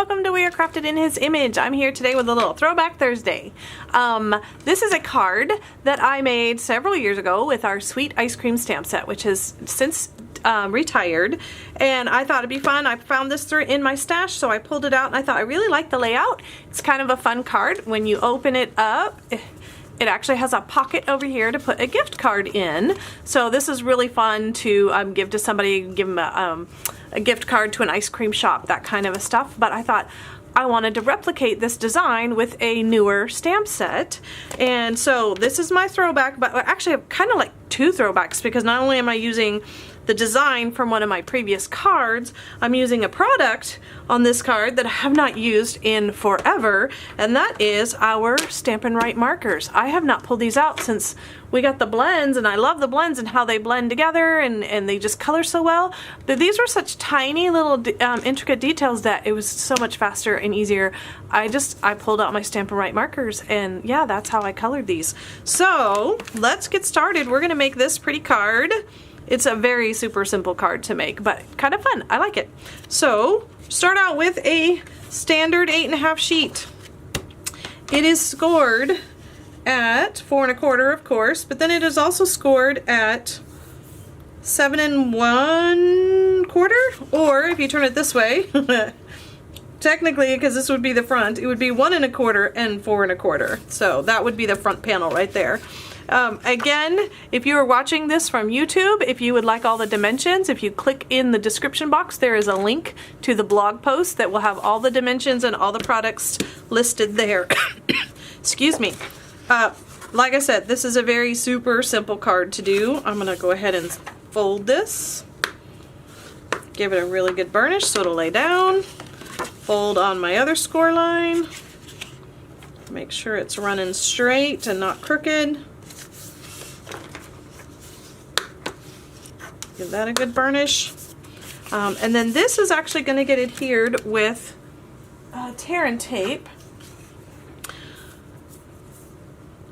welcome to We Are Crafted in His Image. I'm here today with a little Throwback Thursday. This is a card that I made several years ago with our sweet ice cream stamp set, which has since retired, and I thought it'd be fun. I found this in my stash, so I pulled it out and I thought I really like the layout. It's kind of a fun card. When you open it up, it actually has a pocket over here to put a gift card in. So this is really fun to give to somebody, give them a gift card to an ice cream shop, that kind of a stuff. But I thought I wanted to replicate this design with a newer stamp set. And so this is my throwback, but actually I have kind of like two throwbacks, because not only am I using the design from one of my previous cards, I'm using a product on this card that I have not used in forever, and that is our Stampin' Write markers. I have not pulled these out since we got the blends, and I love the blends and how they blend together, and they just color so well. But these were such tiny little intricate details that it was so much faster and easier. I pulled out my Stampin' Write markers, and yeah, that's how I colored these. So let's get started. We're gonna make this pretty card. It's a very super simple card to make, but kind of fun. I like it. So start out with a standard 8.5 sheet. It is scored at 4 1/4, of course, but then it is also scored at 7 1/4, or if you turn it this way, technically, because this would be the front, it would be 1 1/4 and 4 1/4. So that would be the front panel right there. Again, if you are watching this from YouTube, if you would like all the dimensions, if you click in the description box, there is a link to the blog post that will have all the dimensions and all the products listed there. Excuse me. Like I said, this is a very super simple card to do. I'm going to go ahead and fold this. Give it a really good burnish so it'll lay down. Fold on my other score line. Make sure it's running straight and not crooked. Give that a good burnish. And then this is actually going to get adhered with tear and tape.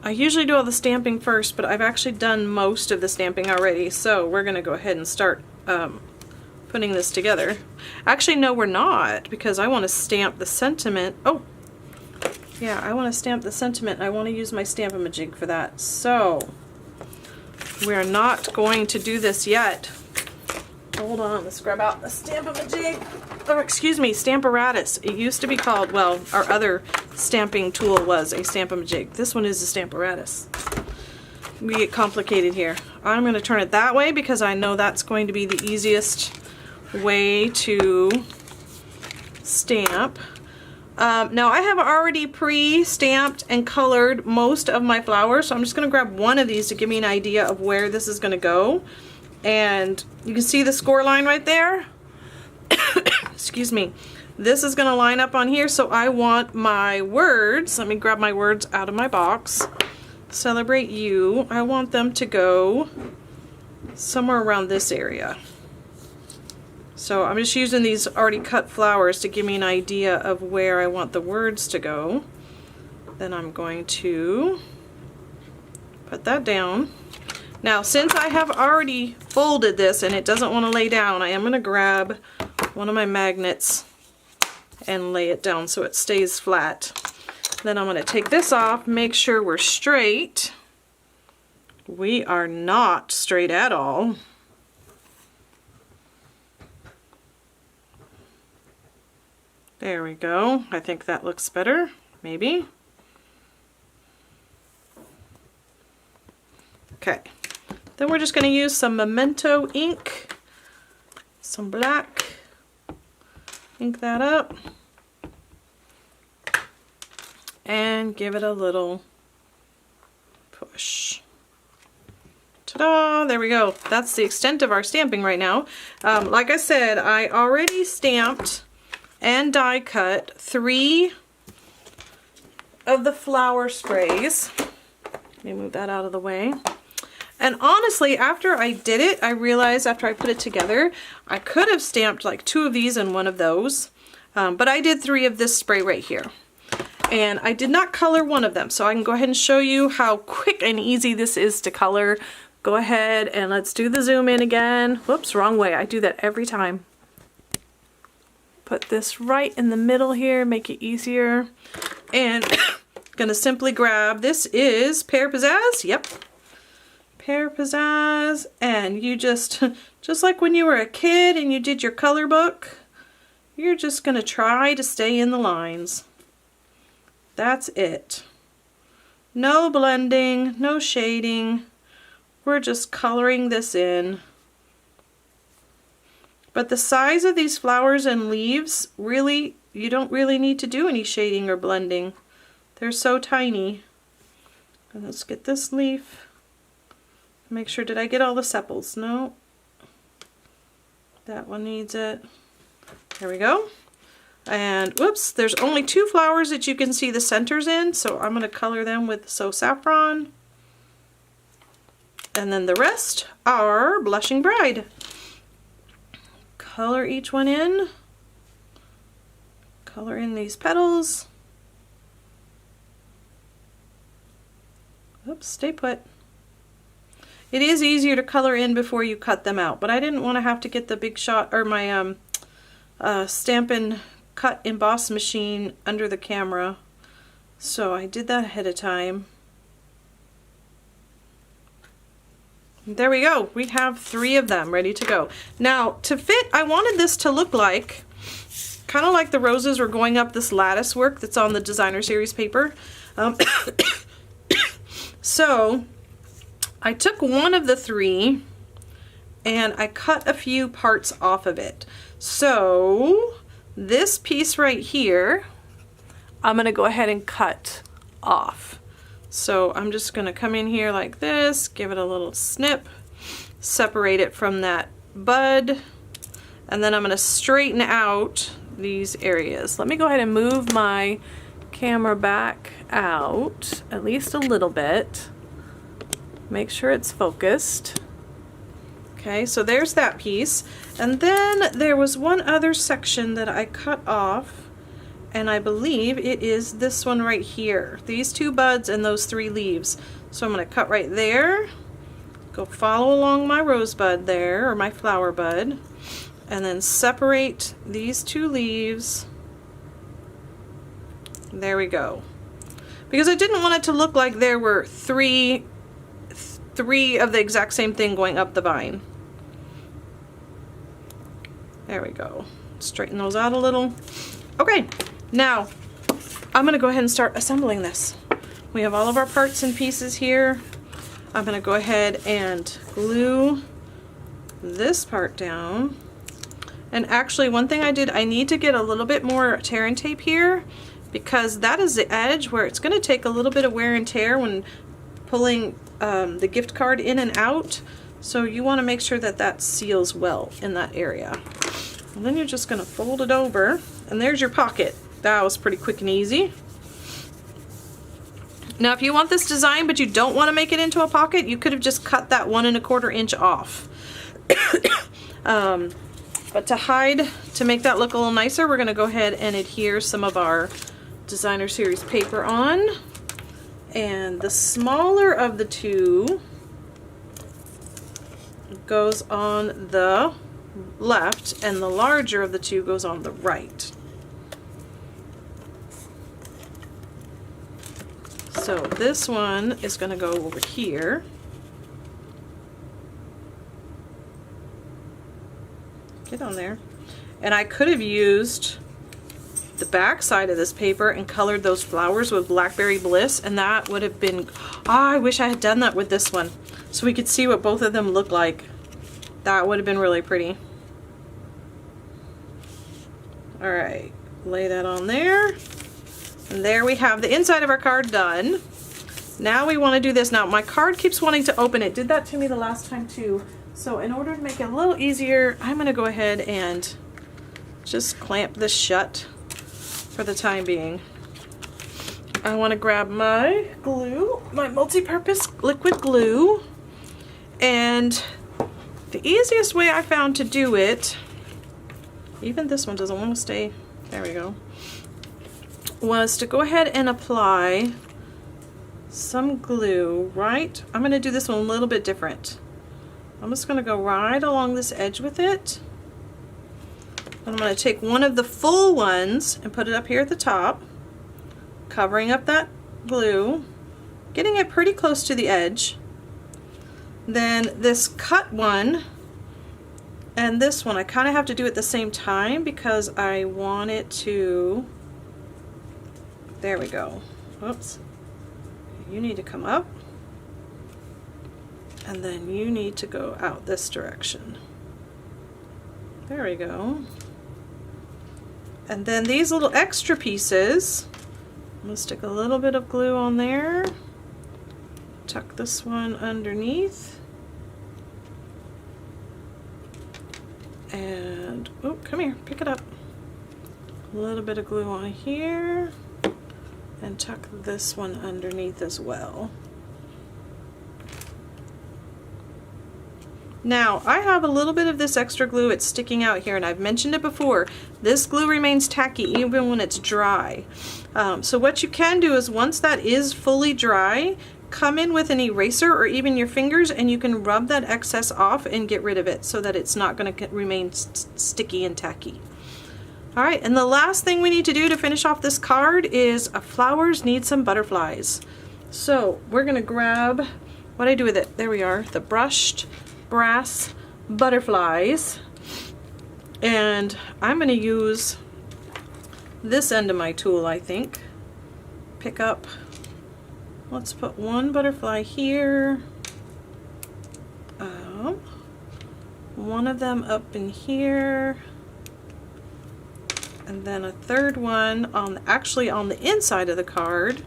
I usually do all the stamping first, but I've actually done most of the stamping already, so we're going to go ahead and start putting this together. Actually, no, we're not, because I want to stamp the sentiment. Oh, yeah, I want to stamp the sentiment. I want to use my Stamp-A-Majig for that. So we're not going to do this yet. Hold on, let's grab out the Stamp-A-Majig. Oh, excuse me, Stamparatus. It used to be called, well, our other stamping tool was a Stamp-A-Majig. This one is a Stamparatus. We get complicated here. I'm going to turn it that way because I know that's going to be the easiest way to stamp. Now I have already pre-stamped and colored most of my flowers, so I'm just going to grab one of these to give me an idea of where this is going to go. And you can see the score line right there. Excuse me. This is going to line up on here, so I want my words. Let me grab my words out of my box. Celebrate You. I want them to go somewhere around this area. So I'm just using these already cut flowers to give me an idea of where I want the words to go. Then I'm going to put that down. Now, since I have already folded this and it doesn't want to lay down, I am going to grab one of my magnets and lay it down so it stays flat. Then I'm going to take this off, make sure we're straight. We are not straight at all. There we go. I think that looks better, maybe. Okay. Then we're just going to use some Memento ink, some black, ink that up, and give it a little push. Ta-da! There we go. That's the extent of our stamping right now. Like I said, I already stamped and die cut 3 of the flower sprays. Let me move that out of the way. And honestly, after I did it, I realized after I put it together, I could have stamped like 2 of these and 1 of those. But I did 3 of this spray right here. And I did not color 1 of them, so I can go ahead and show you how quick and easy this is to color. Go ahead and let's do the zoom in again. Whoops, wrong way. I do that every time. Put this right in the middle here, make it easier. And gonna simply grab, this is Pear Pizzazz, yep. Pear Pizzazz, and you just like when you were a kid and you did your color book, you're just gonna try to stay in the lines. That's it. No blending, no shading. We're just coloring this in. But the size of these flowers and leaves, really, you don't really need to do any shading or blending. They're so tiny. And let's get this leaf. Make sure, did I get all the sepals? No. That one needs it. There we go. And whoops, there's only 2 flowers that you can see the centers in, so I'm going to color them with So Saffron. And then the rest are Blushing Bride. Color each one in. Color in these petals. Oops, stay put. It is easier to color in before you cut them out, but I didn't want to have to get the big shot or my Stampin' Cut Emboss machine under the camera, so I did that ahead of time. There we go. We have 3 of them ready to go. Now, to fit, I wanted this to look like, kind of like the roses were going up this lattice work that's on the designer series paper. So, I took one of the 3 and I cut a few parts off of it. So, this piece right here, I'm going to go ahead and cut off. So I'm just going to come in here like this, give it a little snip, separate it from that bud, and then I'm going to straighten out these areas. Let me go ahead and move my camera back out at least a little bit. Make sure it's focused. Okay, so there's that piece. And then there was one other section that I cut off, and I believe it is this one right here. These 2 buds and those 3 leaves. So I'm going to cut right there, go follow along my rosebud there, or my flower bud, and then separate these 2 leaves. There we go. Because I didn't want it to look like there were three of the exact same thing going up the vine. There we go. Straighten those out a little. Okay, now I'm going to go ahead and start assembling this. We have all of our parts and pieces here. I'm going to go ahead and glue this part down. And actually, one thing I did, I need to get a little bit more tear and tape here, because that is the edge where it's going to take a little bit of wear and tear when pulling the gift card in and out. So you want to make sure that that seals well in that area. And then you're just going to fold it over, and there's your pocket. That was pretty quick and easy. Now if you want this design but you don't want to make it into a pocket, you could have just cut that 1 1/4 inch off. But to make that look a little nicer, we're going to go ahead and adhere some of our designer series paper on. And the smaller of the 2 goes on the left, and the larger of the 2 goes on the right. So this one is going to go over here. Get on there. And I could have used the back side of this paper and colored those flowers with Blackberry Bliss, and that would have been, I wish I had done that with this one so we could see what both of them look like. That would have been really pretty. Alright, lay that on there. And there we have the inside of our card done. Now we want to do this. Now my card keeps wanting to open. It did that to me the last time too. So in order to make it a little easier, I'm going to go ahead and just clamp this shut for the time being. I want to grab my glue, my multi-purpose liquid glue, and the easiest way I found to do it, even this one doesn't want to stay, there we go, was to go ahead and apply some glue right, I'm going to do this one a little bit different. I'm just going to go right along this edge with it, I'm going to take one of the full ones and put it up here at the top, covering up that glue, getting it pretty close to the edge. Then this cut one and this one I kind of have to do at the same time because I want it to, there we go. Oops. You need to come up and then you need to go out this direction. There we go. And then these little extra pieces, I'm going to stick a little bit of glue on there, tuck this one underneath, and, oh, come here, pick it up. A little bit of glue on here, and tuck this one underneath as well. Now, I have a little bit of this extra glue, it's sticking out here, and I've mentioned it before, this glue remains tacky even when it's dry. So what you can do is once that is fully dry, come in with an eraser or even your fingers and you can rub that excess off and get rid of it so that it's not going to remain sticky and tacky. Alright, and the last thing we need to do to finish off this card is flowers need some butterflies. So we're going to grab, what do I do with it? There we are, the brushed brass butterflies, and I'm going to use this end of my tool, I think. Pick up, let's put one butterfly here, one of them up in here, and then a third one on, actually on the inside of the card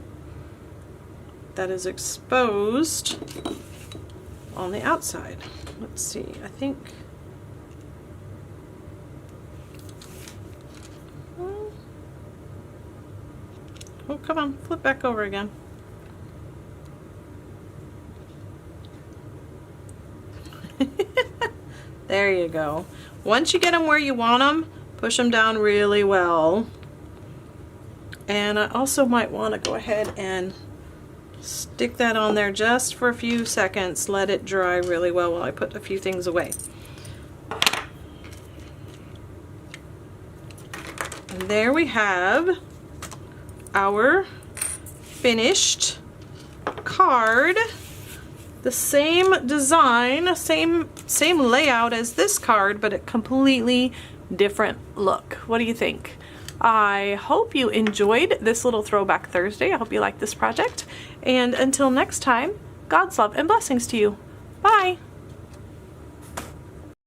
that is exposed on the outside. Let's see, I think, oh, come on, flip back over again. There you go. Once you get them where you want them, push them down really well. And I also might want to go ahead and stick that on there just for a few seconds, let it dry really well while I put a few things away. And there we have our finished card. The same design, same layout as this card, but a completely different look. What do you think? I hope you enjoyed this little Throwback Thursday. I hope you liked this project. And until next time, God's love and blessings to you. Bye!